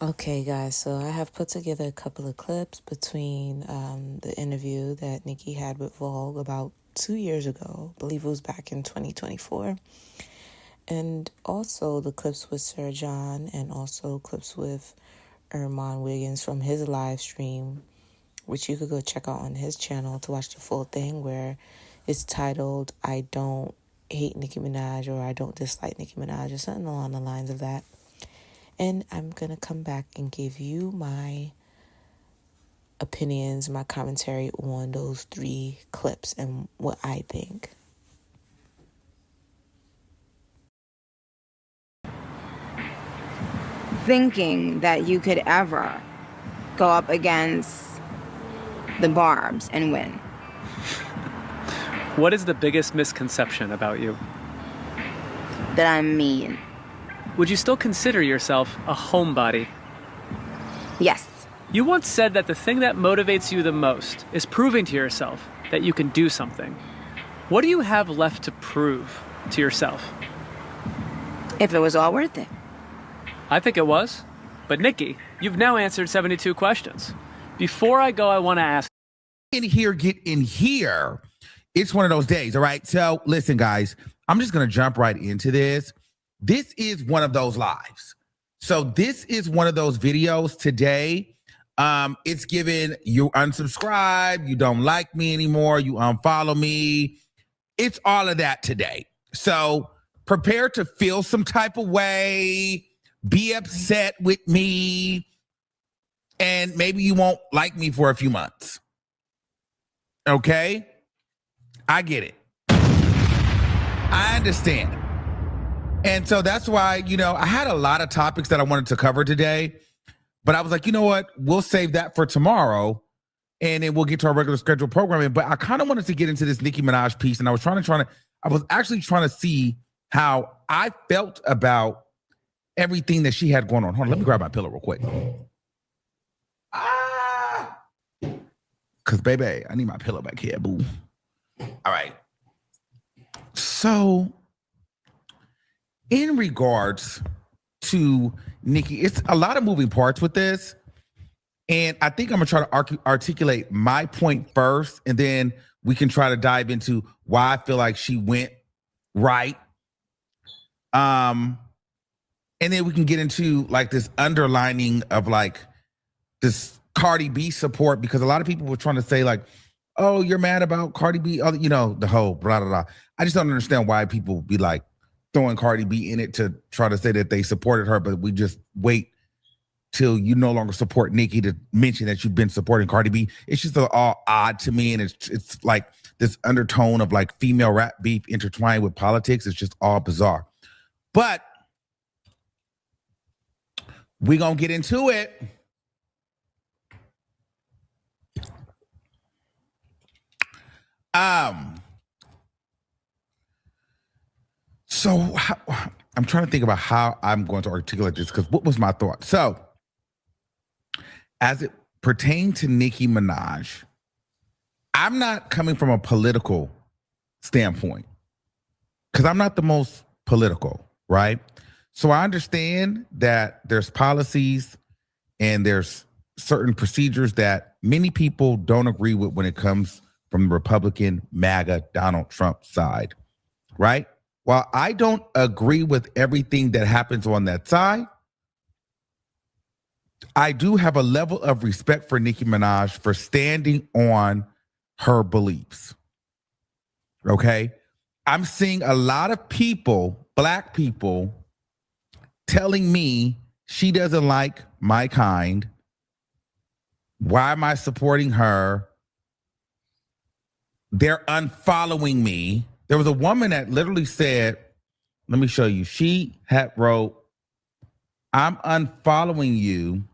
Okay, guys, so I have put together a couple of clips between the interview that Nicki had with Vogue about 2 years ago. I believe it was back in 2024. And also the clips with Sir John and also clips with Armon Wiggins from his live stream, which you could go check out on his channel to watch the full thing, where it's titled, I Don't Hate Nicki Minaj, or I Don't Dislike Nicki Minaj, or something along the lines of that. And I'm going to come back and give you my opinions, my commentary on those three clips and what I think. Thinking that you could ever go up against the Barbs and win. What is the biggest misconception about you? That I'm mean. Would you still consider yourself a homebody? Yes. You once said that the thing that motivates you the most is proving to yourself that you can do something. What do you have left to prove to yourself? If it was all worth it. I think it was. But Nicki, you've now answered 72 questions. Before I go, I want to ask. Get in here. It's one of those days, all right? So listen, guys, I'm just going to jump right into this. This is one of those lives. So this is one of those videos today. It's given you unsubscribe, you don't like me anymore, you unfollow me. It's all of that today. So prepare to feel some type of way, be upset with me, and maybe you won't like me for a few months. Okay? I get it. I understand. And so that's why, I had a lot of topics that I wanted to cover today, but I was like, you know what? We'll save that for tomorrow, and then we'll get to our regular scheduled programming. But I kind of wanted to get into this Nicki Minaj piece, and I was actually trying to see how I felt about everything that she had going on. Hold on, let me grab my pillow real quick. Because, baby, I need my pillow back here, boo. All right. So, in regards to Nicki, it's a lot of moving parts with this. And I think I'm going to try to articulate my point first, and then we can try to dive into why I feel like she went right. And then we can get into like this underlining of like this Cardi B support, because a lot of people were trying to say like, oh, you're mad about Cardi B, the whole blah, blah, blah. I just don't understand why people be like throwing Cardi B in it to try to say that they supported her, but we just wait till you no longer support Nicki to mention that you've been supporting Cardi B. It's just all odd to me, and it's like this undertone of like female rap beef intertwined with politics. It's just all bizarre. But we're going to get into it. So I'm trying to think about how I'm going to articulate this, because what was my thought? So as it pertained to Nicki Minaj, I'm not coming from a political standpoint, because I'm not the most political, right? So I understand that there's policies and there's certain procedures that many people don't agree with when it comes from the Republican MAGA Donald Trump side, right? While I don't agree with everything that happens on that side, I do have a level of respect for Nicki Minaj for standing on her beliefs. Okay? I'm seeing a lot of people, Black people, telling me she doesn't like my kind. Why am I supporting her? They're unfollowing me. There was a woman that literally said, let me show you. She had wrote, I'm unfollowing you.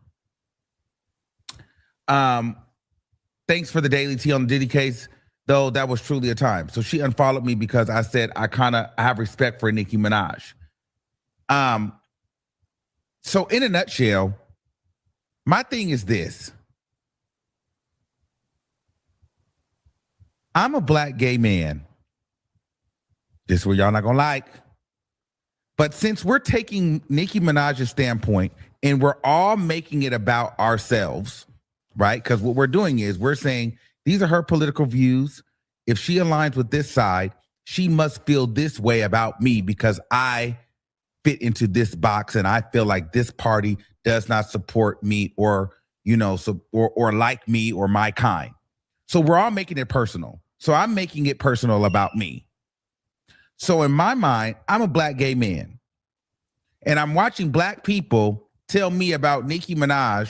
Thanks for the daily tea on the Diddy case, though that was truly a time. So she unfollowed me because I said I have respect for Nicki Minaj. So in a nutshell, my thing is this. I'm a Black gay man. This is what y'all not gonna like. But since we're taking Nicki Minaj's standpoint and we're all making it about ourselves, right? Because what we're doing is we're saying these are her political views. If she aligns with this side, she must feel this way about me because I fit into this box and I feel like this party does not support me or, or like me or my kind. So we're all making it personal. So I'm making it personal about me. So in my mind, I'm a black gay man. And I'm watching black people tell me about Nicki Minaj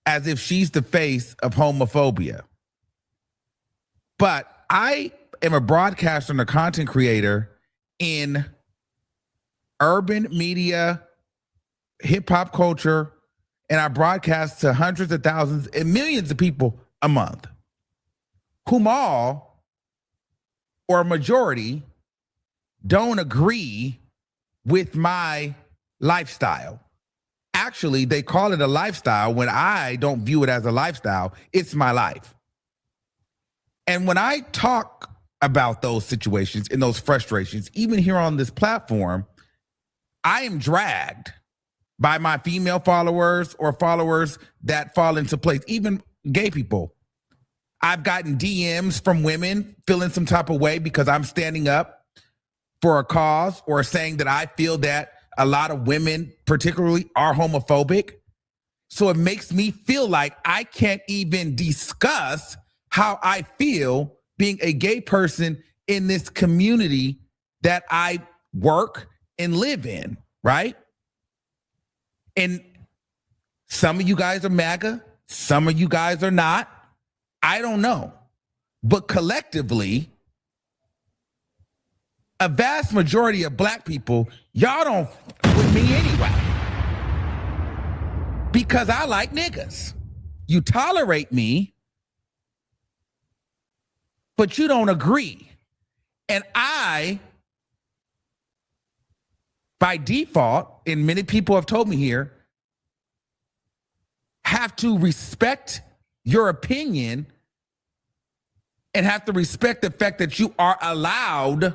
as if she's the face of homophobia. But I am a broadcaster and a content creator in urban media, hip hop culture, and I broadcast to hundreds of thousands and millions of people a month, whom all, or a majority, don't agree with my lifestyle. Actually, they call it a lifestyle when I don't view it as a lifestyle. It's my life. And when I talk about those situations and those frustrations, even here on this platform, I am dragged by my female followers or followers that fall into place, even gay people. I've gotten DMs from women feeling some type of way because I'm standing up for a cause or saying that I feel that a lot of women particularly are homophobic. So it makes me feel like I can't even discuss how I feel being a gay person in this community that I work and live in, right? And some of you guys are MAGA, some of you guys are not. I don't know. But collectively, a vast majority of black people, y'all don't f with me anyway. Because I like niggas. You tolerate me, but you don't agree. And I, by default, and many people have told me here, have to respect your opinion and have to respect the fact that you are allowed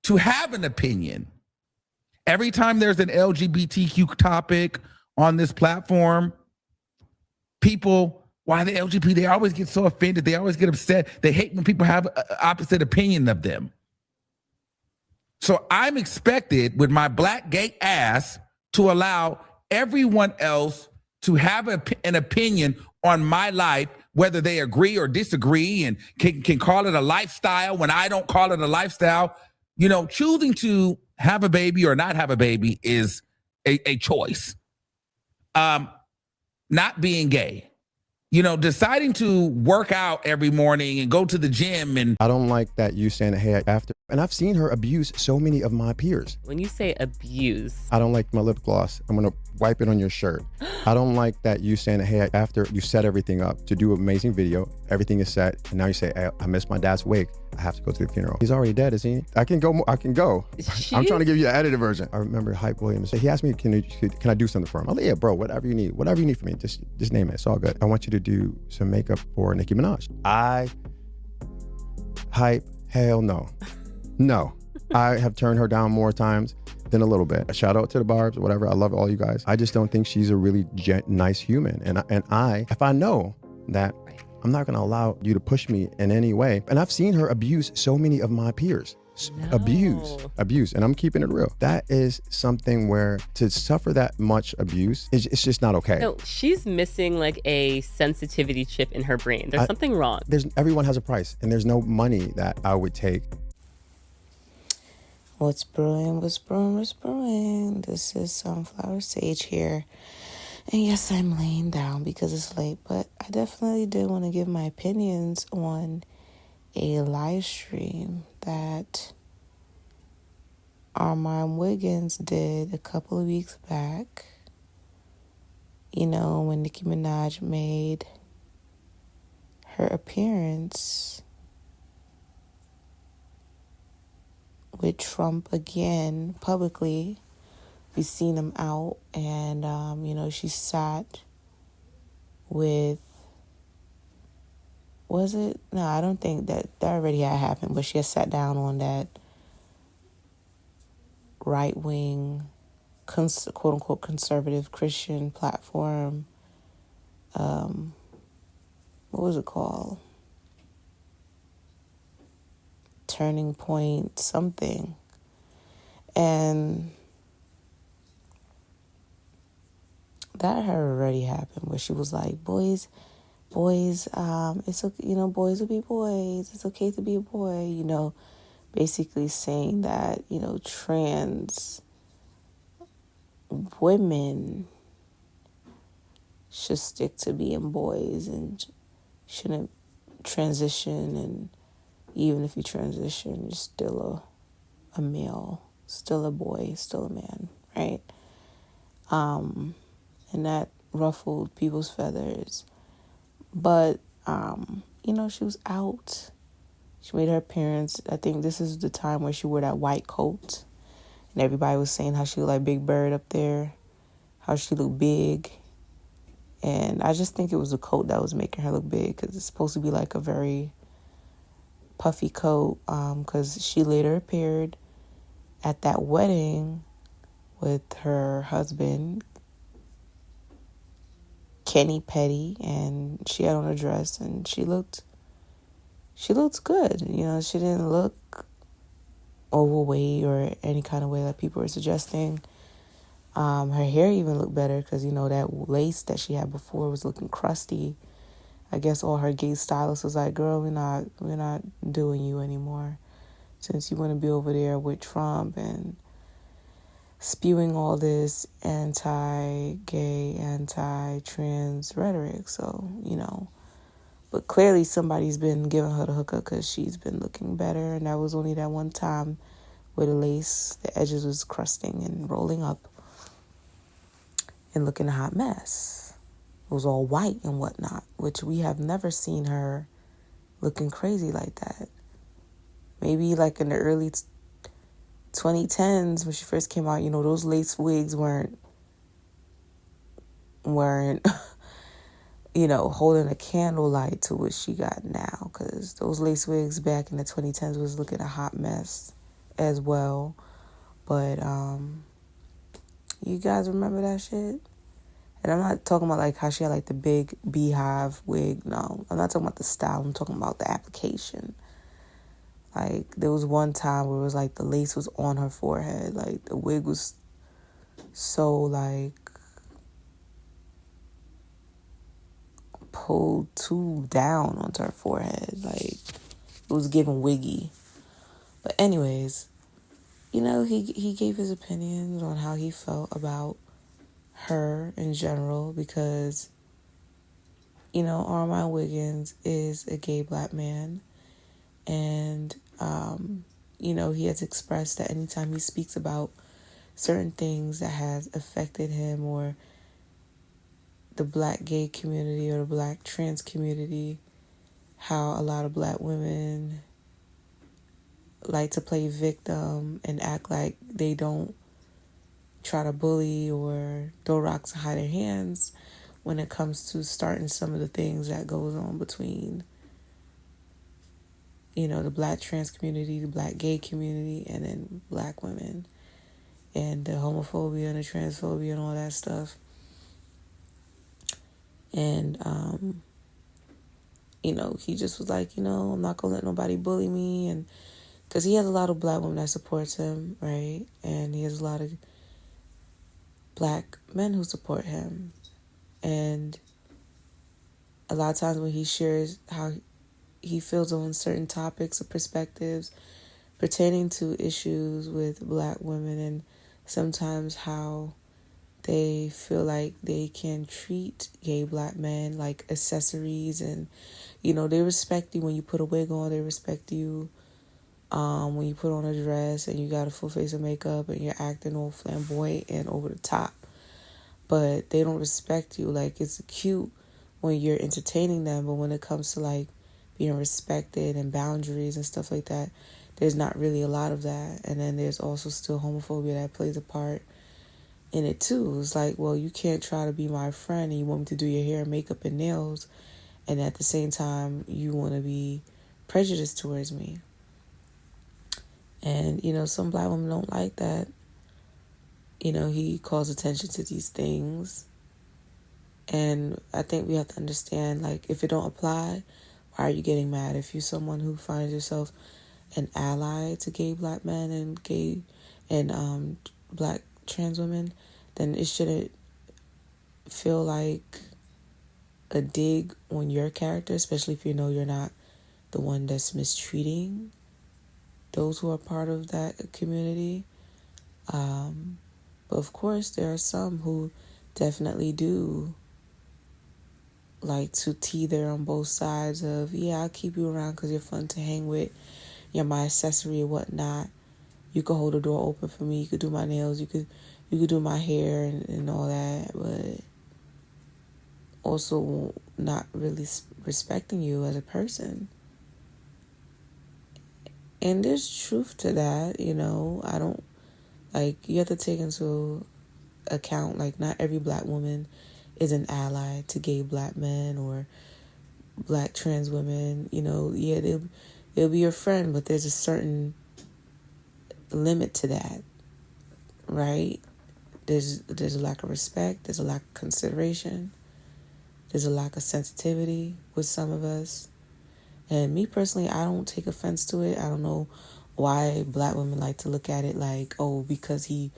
to have an opinion. Every time there's an LGBTQ topic on this platform, people, why the LGBT, they always get so offended. They always get upset. They hate when people have an opposite opinion of them. So I'm expected with my black gay ass to allow everyone else to have an opinion on my life, whether they agree or disagree, and can call it a lifestyle when I don't call it a lifestyle. You know, choosing to have a baby or not have a baby is a choice. Not being gay. You know, deciding to work out every morning and go to the gym. And I don't like that you saying, hey, after, and I've seen her abuse so many of my peers. When you say abuse, I don't like my lip gloss. I'm gonna wipe it on your shirt. I don't like that you saying, hey, after you set everything up to do an amazing video, everything is set, and now you say, hey, I missed my dad's wake. I have to go to the funeral. He's already dead, isn't he? I can go. I can go. I'm trying to give you the edited version. I remember Hype Williams. He asked me, can I do something for him? I'm like, yeah, bro, whatever you need from me, just name it. It's all good. I want you to do some makeup for Nicki Minaj. Hell no. No. I have turned her down more times than a little bit. A shout out to the Barbs, whatever. I love all you guys. I just don't think she's a really nice human. And if I know that I'm not going to allow you to push me in any way. And I've seen her abuse so many of my peers. No. Abuse. And I'm keeping it real. That is something where to suffer that much abuse, it's just not okay. No, she's missing like a sensitivity chip in her brain. There's something wrong. Everyone has a price, and there's no money that I would take. What's brewing? This is Sunflower Sage here. And yes, I'm laying down because it's late, but I definitely did want to give my opinions on a live stream that Armon Wiggins did a couple of weeks back. You know, when Nicki Minaj made her appearance with Trump again publicly. We've seen him out, and, you know, she sat with, was it? No, I don't think that already had happened, but she had sat down on that right-wing quote unquote conservative Christian platform. What was it called? Turning Point something. And that had already happened, where she was like, boys, it's okay, boys will be boys. It's okay to be a boy, basically saying that, trans women should stick to being boys and shouldn't transition. And even if you transition, you're still a male, still a boy, still a man, right? And that ruffled people's feathers. But, she was out. She made her appearance. I think this is the time where she wore that white coat. And everybody was saying how she looked like Big Bird up there, how she looked big. And I just think it was the coat that was making her look big, because it's supposed to be like a very puffy coat, because she later appeared at that wedding with her husband, Kenny Petty, and she had on a dress, and she looked good. She didn't look overweight or any kind of way that people were suggesting. Her hair even looked better, because that lace that she had before was looking crusty. I guess all her gay stylists was like, girl, we're not doing you anymore, since you want to be over there with Trump and spewing all this anti-gay, anti-trans rhetoric. So, but clearly somebody's been giving her the hookup, because she's been looking better. And that was only that one time where the edges was crusting and rolling up and looking a hot mess. It was all white and whatnot, which we have never seen her looking crazy like that. Maybe like in the early 2010s when she first came out, those lace wigs weren't holding a candlelight to what she got now, because those lace wigs back in the 2010s was looking a hot mess as well. But you guys remember that shit? And I'm not talking about like how she had like the big beehive wig. No, I'm not talking about the style. I'm talking about the application. Like, there was one time where it was like the lace was on her forehead. Like, the wig was so like pulled too down onto her forehead. Like, it was giving wiggy. But anyways, he gave his opinions on how he felt about her in general, because Armon Wiggins is a gay black man, and he has expressed that anytime he speaks about certain things that has affected him, or the black gay community or the black trans community, how a lot of black women like to play victim and act like they don't try to bully or throw rocks and hide their hands when it comes to starting some of the things that goes on between, the black trans community, the black gay community, and then black women, and the homophobia and the transphobia and all that stuff. And, he just was like, I'm not going to let nobody bully me. And because he has a lot of black women that supports him, right? And he has a lot of black men who support him. And a lot of times when he shares how he feels on certain topics or perspectives pertaining to issues with black women, and sometimes how they feel like they can treat gay black men like accessories, and they respect you when you put a wig on. They respect you when you put on a dress and you got a full face of makeup and you're acting all flamboyant and over the top. But they don't respect you. Like, it's cute when you're entertaining them, but when it comes to like being respected and boundaries and stuff like that, there's not really a lot of that. And then there's also still homophobia that plays a part in it too. It's like, well, you can't try to be my friend and you want me to do your hair, makeup, and nails, and at the same time you want to be prejudiced towards me. And some black women don't like that. he calls attention to these things. And I think we have to understand, like, if it don't apply, why are you getting mad? If you're someone who finds yourself an ally to gay black men and gay and black trans women, then it shouldn't feel like a dig on your character, especially if you know you're not the one that's mistreating those who are part of that community. But of course, there are some who definitely do like to teeter on both sides of, yeah, I'll keep you around because you're fun to hang with. You're my accessory or whatnot. You could hold the door open for me. You could do my nails. You could do my hair and all that. But also not really respecting you as a person. And there's truth to that, I don't, like, you have to take into account, like, not every black woman is an ally to gay black men or black trans women. Yeah, they'll be your friend, but there's a certain limit to that, right? There's a lack of respect. There's a lack of consideration. There's a lack of sensitivity with some of us. And me personally, I don't take offense to it. I don't know why black women like to look at it like, oh, because he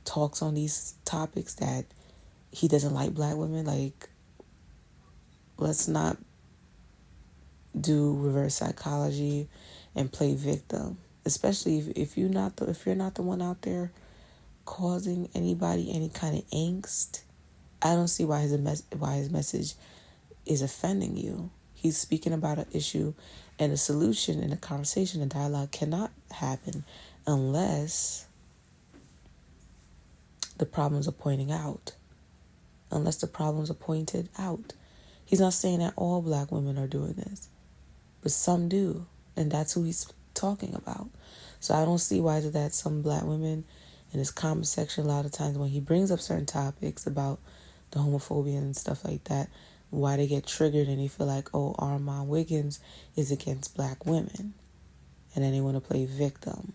talks on these topics that he doesn't like black women. Like, let's not do reverse psychology and play victim, especially if you're not the one out there causing anybody any kind of angst. I don't see why his message is offending you. He's speaking about an issue, and a solution and a conversation and dialogue cannot happen unless the problems are pointed out. He's not saying that all black women are doing this, but some do, and that's who he's talking about. So I don't see why is it that some black women in his comment section, a lot of times when he brings up certain topics about the homophobia and stuff like that, why they get triggered and they feel like, oh, Armon Wiggins is against black women, and then they want to play victim,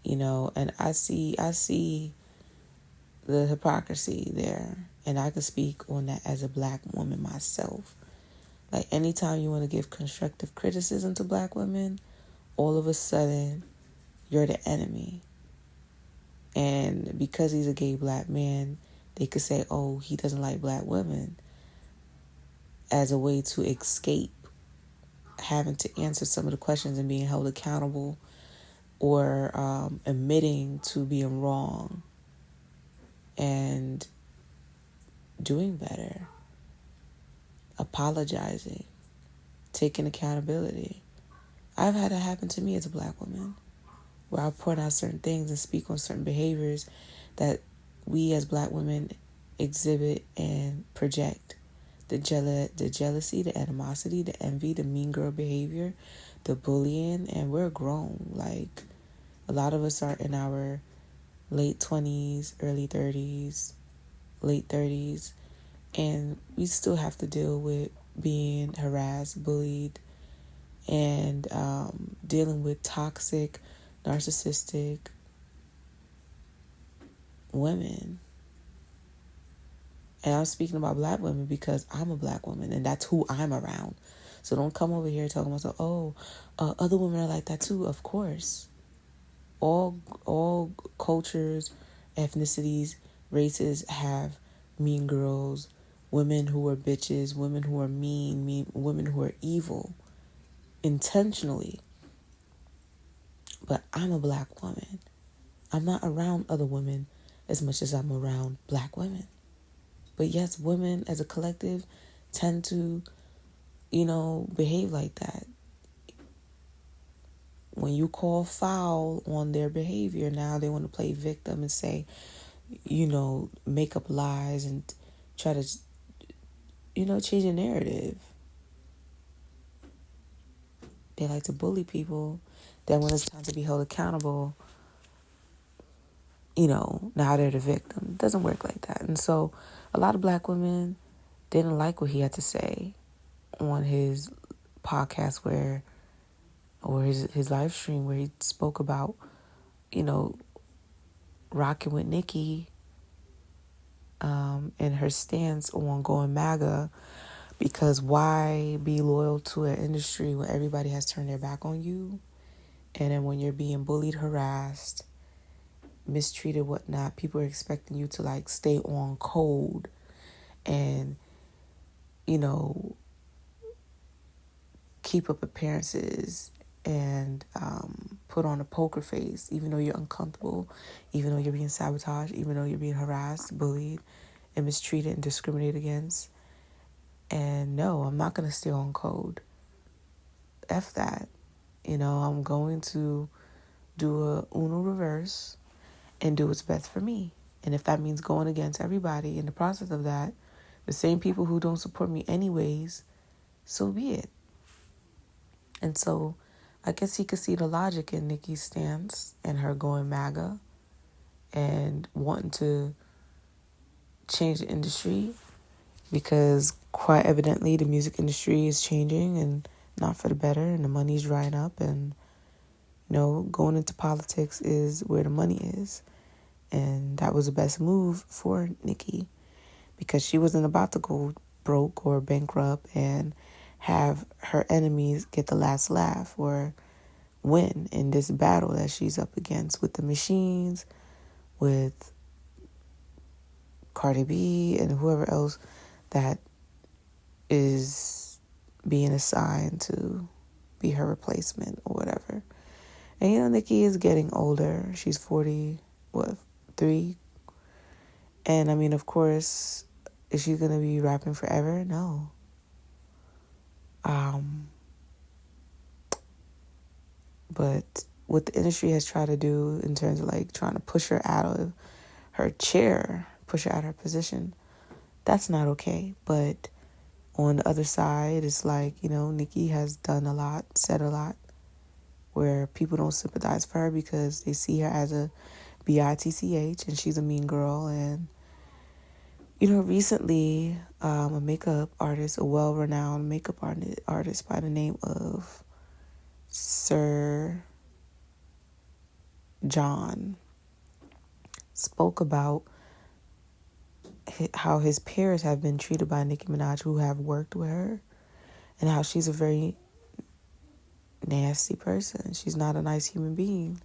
and I see the hypocrisy there, and I can speak on that as a black woman myself. Like, anytime you want to give constructive criticism to black women, all of a sudden you're the enemy. And because he's a gay black man, they could say, oh, he doesn't like black women, as a way to escape having to answer some of the questions and being held accountable, or admitting to being wrong and doing better, apologizing, taking accountability. I've had it happen to me as a black woman, where I point out certain things and speak on certain behaviors that we as black women exhibit and project. The jealousy, the animosity, the envy, the mean girl behavior, the bullying, and we're grown. Like, a lot of us are in our late 20s, early 30s, late 30s, and we still have to deal with being harassed, bullied, and dealing with toxic, narcissistic women. And I'm speaking about black women because I'm a black woman and that's who I'm around. So don't come over here talking about, other women are like that too. Of course. All cultures, ethnicities, races have mean girls, women who are bitches, women who are mean, women who are evil, intentionally. But I'm a black woman. I'm not around other women as much as I'm around black women. But yes, women as a collective tend to, behave like that. When you call foul on their behavior, now they want to play victim and say, make up lies and try to, change the narrative. They like to bully people. Then when it's time to be held accountable, now they're the victim. It doesn't work like that. And so a lot of black women didn't like what he had to say on his podcast or his live stream where he spoke about, rocking with Nicki and her stance on going MAGA, because why be loyal to an industry when everybody has turned their back on you? And then when you're being bullied, harassed, mistreated, whatnot, people are expecting you to like stay on code and, you know, keep up appearances and put on a poker face, even though you're uncomfortable, even though you're being sabotaged, even though you're being harassed, bullied, and mistreated and discriminated against. And no, I'm not going to stay on code. F that. You know, I'm going to do a Uno reverse and do what's best for me. And if that means going against everybody in the process of that, the same people who don't support me anyways, so be it. And so I guess he could see the logic in Nicki's stance and her going MAGA and wanting to change the industry, because quite evidently the music industry is changing and not for the better, and the money's drying up, and you know, going into politics is where the money is. And that was the best move for Nicki, because she wasn't about to go broke or bankrupt and have her enemies get the last laugh or win in this battle that she's up against with the machines, with Cardi B and whoever else that is being assigned to be her replacement or whatever. And you know, Nicki is getting older. She's 43. And I mean, of course, is she gonna be rapping forever? No. But what the industry has tried to do in terms of like trying to push her out of her chair, push her out of her position, that's not okay. But on the other side, it's like, you know, Nicki has done a lot, said a lot, where people don't sympathize for her because they see her as a bitch and she's a mean girl. And, you know, recently, a makeup artist, a well-renowned makeup artist by the name of Sir John, spoke about how his peers have been treated by Nicki Minaj who have worked with her, and how she's a very nasty person. She's not a nice human being.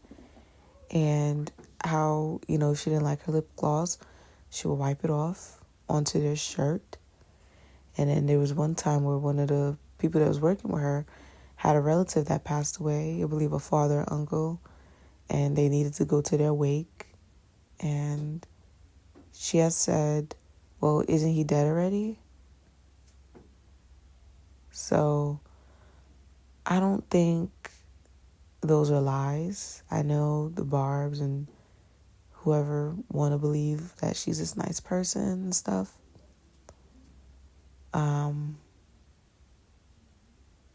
And how, you know, if she didn't like her lip gloss, she would wipe it off onto their shirt. And then there was one time where one of the people that was working with her had a relative that passed away, I believe a father or uncle, and they needed to go to their wake. And she has said, well, isn't he dead already? So I don't think those are lies. I know the Barbs and whoever want to believe that she's this nice person and stuff.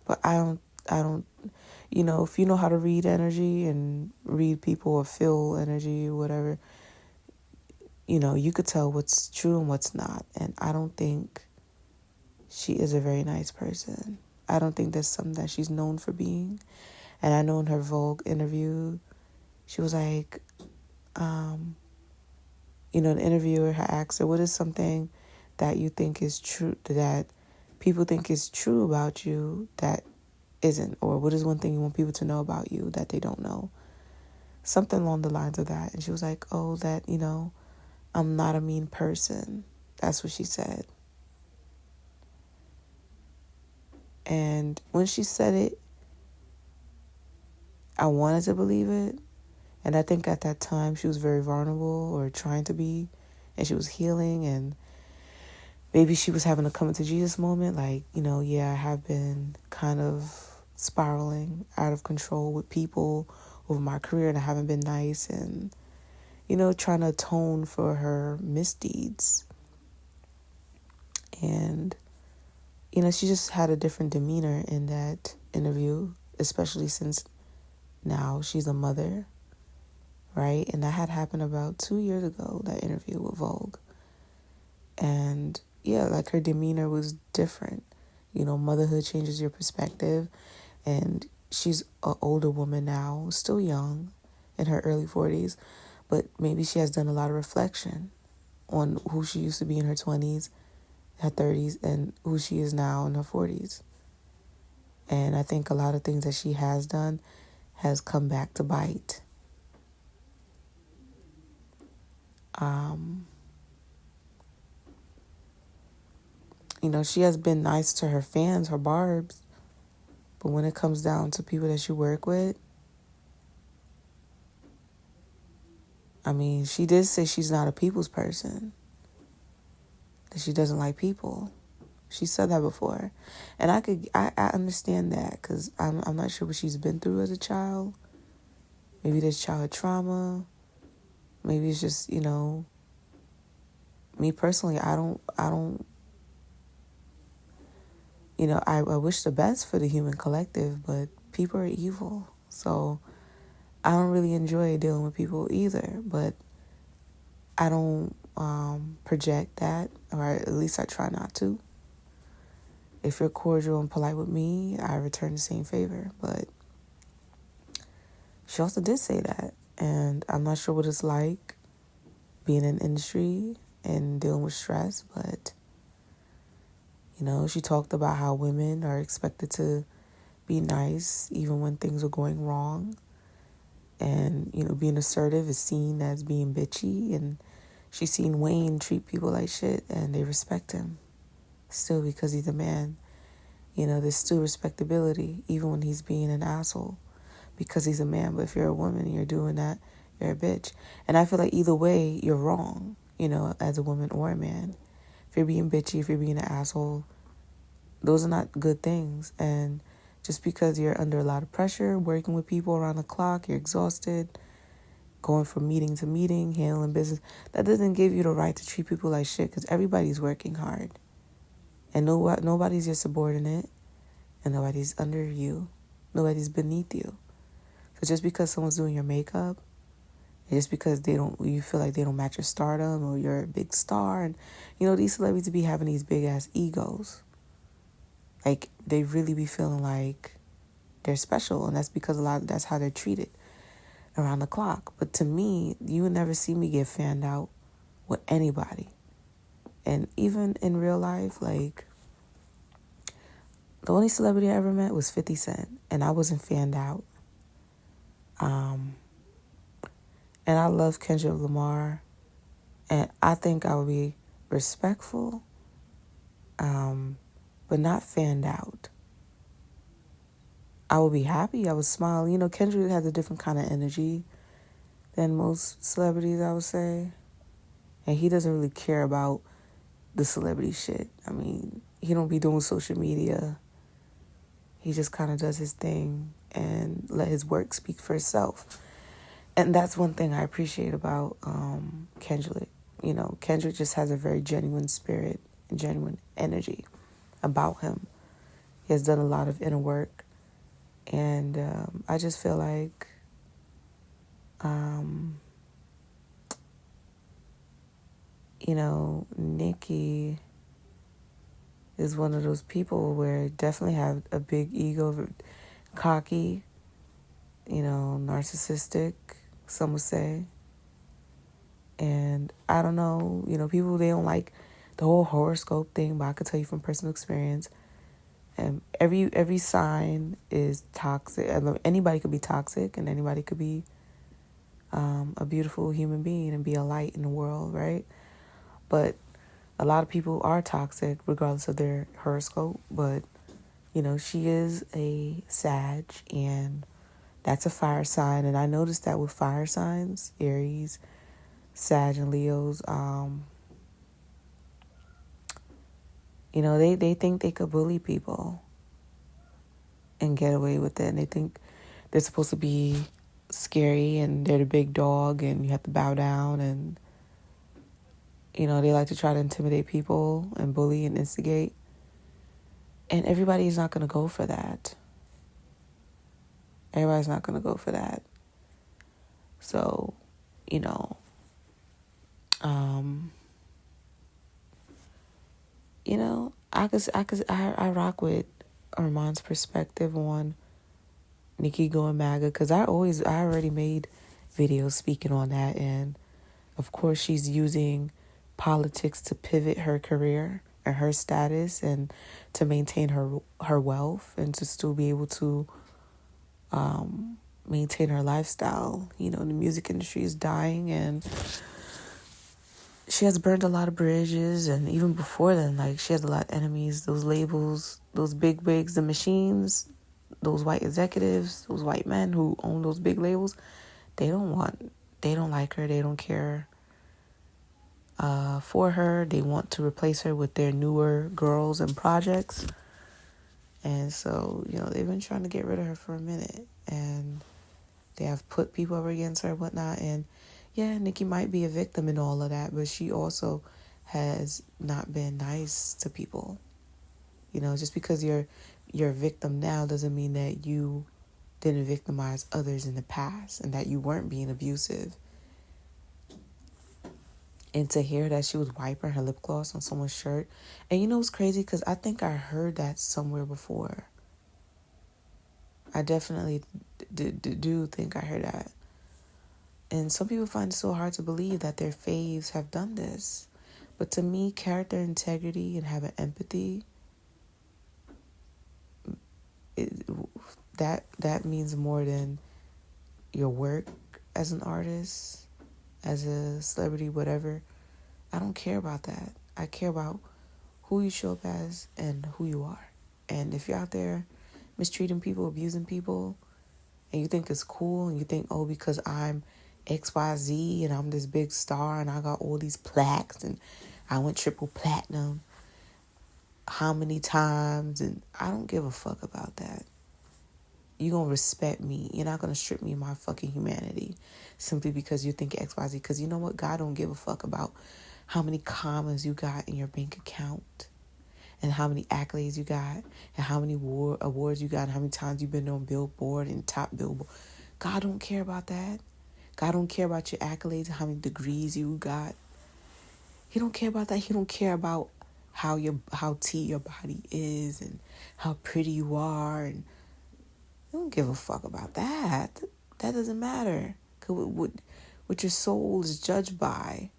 But I don't, you know, if you know how to read energy and read people or feel energy or whatever, you know, you could tell what's true and what's not. And I don't think she is a very nice person. I don't think that's something that she's known for being. And I know in her Vogue interview, she was like, you know, the interviewer had asked her, what is something that you think is true, that people think is true about you that isn't? Or what is one thing you want people to know about you that they don't know? Something along the lines of that. And she was like, oh, that, you know, I'm not a mean person. That's what she said. And when she said it, I wanted to believe it. And I think at that time she was very vulnerable, or trying to be, and she was healing, and maybe she was having a coming to Jesus moment, like, you know, yeah, I have been kind of spiraling out of control with people over my career, and I haven't been nice, and, you know, trying to atone for her misdeeds. And, you know, she just had a different demeanor in that interview, especially since now she's a mother, right? And that had happened about 2 years ago, that interview with Vogue. And yeah, like her demeanor was different. You know, motherhood changes your perspective. And she's an older woman now, still young, in her early 40s. But maybe she has done a lot of reflection on who she used to be in her 20s, her 30s, and who she is now in her 40s. And I think a lot of things that she has done has come back to bite. She has been nice to her fans, her Barbs. But when it comes down to people that she work with, she did say she's not a people's person, that she doesn't like people. She said that before. And I understand that, because I'm not sure what she's been through as a child. Maybe there's childhood trauma. Maybe it's just, me personally, I wish the best for the human collective, but people are evil. So I don't really enjoy dealing with people either, but I don't project that, or at least I try not to. If you're cordial and polite with me, I return the same favor. But she also did say that, and I'm not sure what it's like being in the industry and dealing with stress, but she talked about how women are expected to be nice even when things are going wrong. And, being assertive is seen as being bitchy. And she's seen Wayne treat people like shit, and they respect him still because he's a man. There's still respectability even when he's being an asshole because he's a man. But if you're a woman and you're doing that, you're a bitch. And I feel like either way, you're wrong, as a woman or a man. If you're being bitchy, if you're being an asshole, those are not good things. And just because you're under a lot of pressure, working with people around the clock, you're exhausted, going from meeting to meeting, handling business, that doesn't give you the right to treat people like shit, because everybody's working hard. And nobody's your subordinate, and nobody's under you. Nobody's beneath you. So just because someone's doing your makeup, and just because you feel like they don't match your stardom, or you're a big star, and these celebrities be having these big ass egos. Like, they really be feeling like they're special, and that's because that's how they're treated around the clock. But to me, you would never see me get fanned out with anybody. And even in real life, like, the only celebrity I ever met was 50 Cent, and I wasn't fanned out. And I love Kendrick Lamar, and I think I would be respectful, but not fanned out. I would be happy. I would smile. Kendrick has a different kind of energy than most celebrities, I would say. And he doesn't really care about the celebrity shit. He don't be doing social media. He just kind of does his thing and let his work speak for itself. And that's one thing I appreciate about Kendrick. Kendrick just has a very genuine spirit and genuine energy about him. He has done a lot of inner work. And I just feel like Nicki is one of those people where definitely have a big ego, cocky, narcissistic, some would say. And I don't know, people, they don't like the whole horoscope thing, but I could tell you from personal experience, and every sign is toxic. Anybody could be toxic, and anybody could be a beautiful human being and be a light in the world, right? But a lot of people are toxic regardless of their horoscope. But, she is a Sag, and that's a fire sign. And I noticed that with fire signs, Aries, Sag, and Leos, they think they could bully people and get away with it. And they think they're supposed to be scary, and they're the big dog, and you have to bow down. And, they like to try to intimidate people and bully and instigate. And everybody's not going to go for that. Everybody's not going to go for that. So, I rock with Armon's perspective on Nicki going MAGA, because I already made videos speaking on that. And of course, she's using politics to pivot her career and her status and to maintain her wealth and to still be able to maintain her lifestyle. You know, the music industry is dying, and she has burned a lot of bridges. And even before then, like, she has a lot of enemies. Those labels, those big wigs, the machines, those white executives, those white men who own those big labels, they don't like her. They don't care for her. They want to replace her with their newer girls and projects. And so, you know, they've been trying to get rid of her for a minute. And they have put people up against her and whatnot. And yeah, Nicki might be a victim in all of that, but she also has not been nice to people. You know, just because you're a victim now doesn't mean that you didn't victimize others in the past and that you weren't being abusive. And to hear that she was wiping her lip gloss on someone's shirt. And you know what's crazy? Because I think I heard that somewhere before. I definitely do think I heard that. And some people find it so hard to believe that their faves have done this. But to me, character integrity and having empathy, that means more than your work as an artist, as a celebrity, whatever. I don't care about that. I care about who you show up as and who you are. And if you're out there mistreating people, abusing people, and you think it's cool, and you think, oh, because I'm XYZ and I'm this big star and I got all these plaques and I went triple platinum how many times, and I don't give a fuck about that. You're going to respect me. You're not going to strip me of my fucking humanity simply because you think XYZ. Because you know what? God don't give a fuck about how many commas you got in your bank account and how many accolades you got and how many awards you got and how many times you've been on Billboard and top Billboard. God don't care about that. God don't care about your accolades and how many degrees you got. He don't care about that. He don't care about how T your body is and how pretty you are, and you don't give a fuck about that. That doesn't matter. 'Cause what your soul is judged by,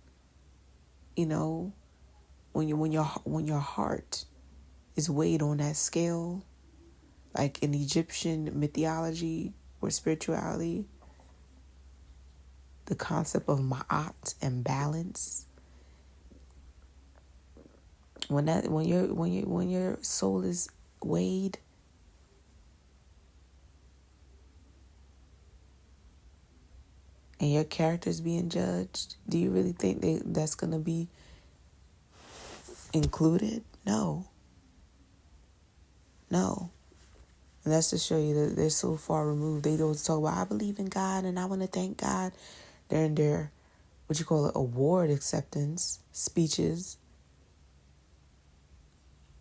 you know, when your heart is weighed on that scale, like in Egyptian mythology or spirituality, the concept of ma'at and balance. When your soul is weighed, and your character is being judged, do you really think that's gonna be included? No. And that's to show you that they're so far removed. They don't talk about, I believe in God and I want to thank God. They're in their, award acceptance speeches.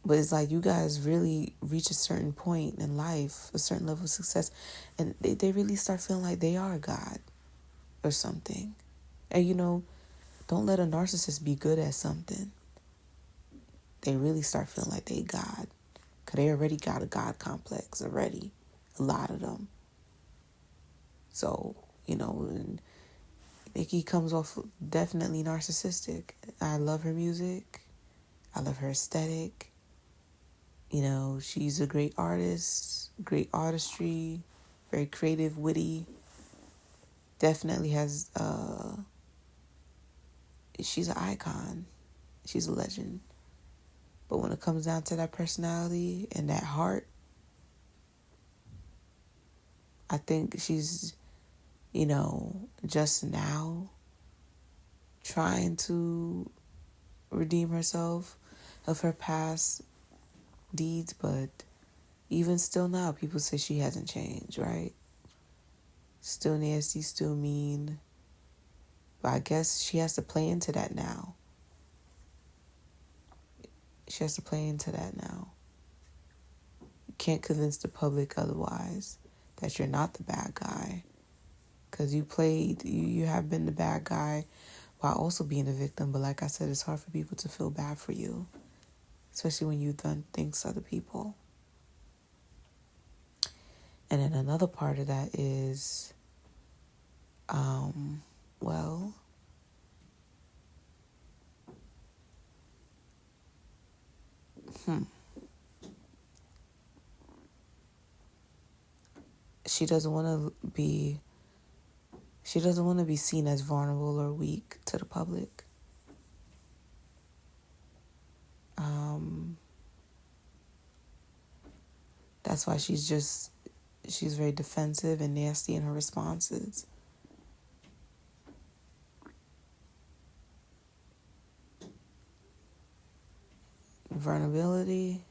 But it's like, you guys really reach a certain point in life, a certain level of success, and they really start feeling like they are God or something. And you know, don't let a narcissist be good at something. They really start feeling like they God. Because they already got a God complex already. A lot of them. So, you know, Nicki comes off definitely narcissistic. I love her music. I love her aesthetic. You know, she's a great artist, great artistry, very creative, witty. Definitely has, she's an icon. She's a legend. But when it comes down to that personality and that heart, I think she's, you know, just now trying to redeem herself of her past deeds. But even still now, people say she hasn't changed, right? Still nasty, still mean. But I guess she has to play into that now. She has to play into that now. You can't convince the public otherwise that you're not the bad guy. Because you have been the bad guy while also being a victim. But like I said, it's hard for people to feel bad for you. Especially when you've done things to other people. And then another part of that is Well, she doesn't want to be seen as vulnerable or weak to the public. That's why she's very defensive and nasty in her responses. Vulnerability,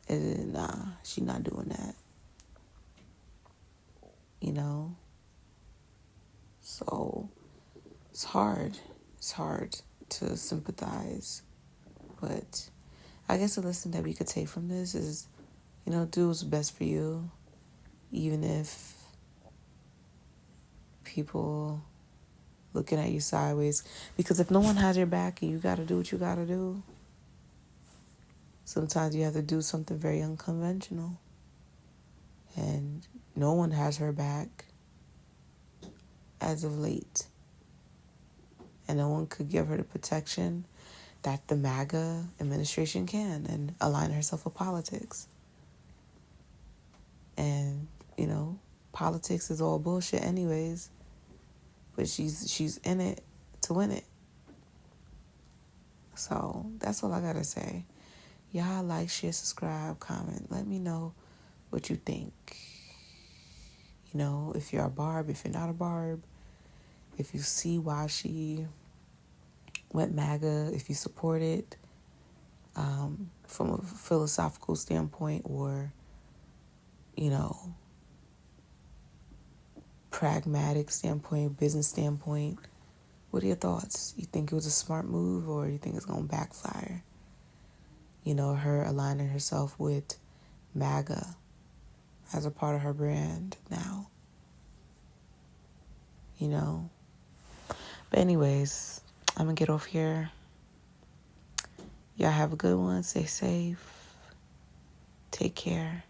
nah, she's not doing that. You know? So it's hard. It's hard to sympathize. But I guess the lesson that we could take from this is, do what's best for you, even if people looking at you sideways. Because if no one has your back and you got to do what you got to do, sometimes you have to do something very unconventional. And no one has her back as of late. And no one could give her the protection that the MAGA administration can and align herself with politics. And, politics is all bullshit anyways. But she's in it to win it. So that's all I gotta say. Y'all like, share, subscribe, comment. Let me know what you think. If you're a Barb, if you're not a Barb, if you see why she went MAGA, if you support it from a philosophical standpoint or, pragmatic standpoint, business standpoint. What are your thoughts? You think it was a smart move or you think it's going to backfire? Her aligning herself with MAGA as a part of her brand now. But anyways, I'm going to get off here. Y'all have a good one. Stay safe. Take care.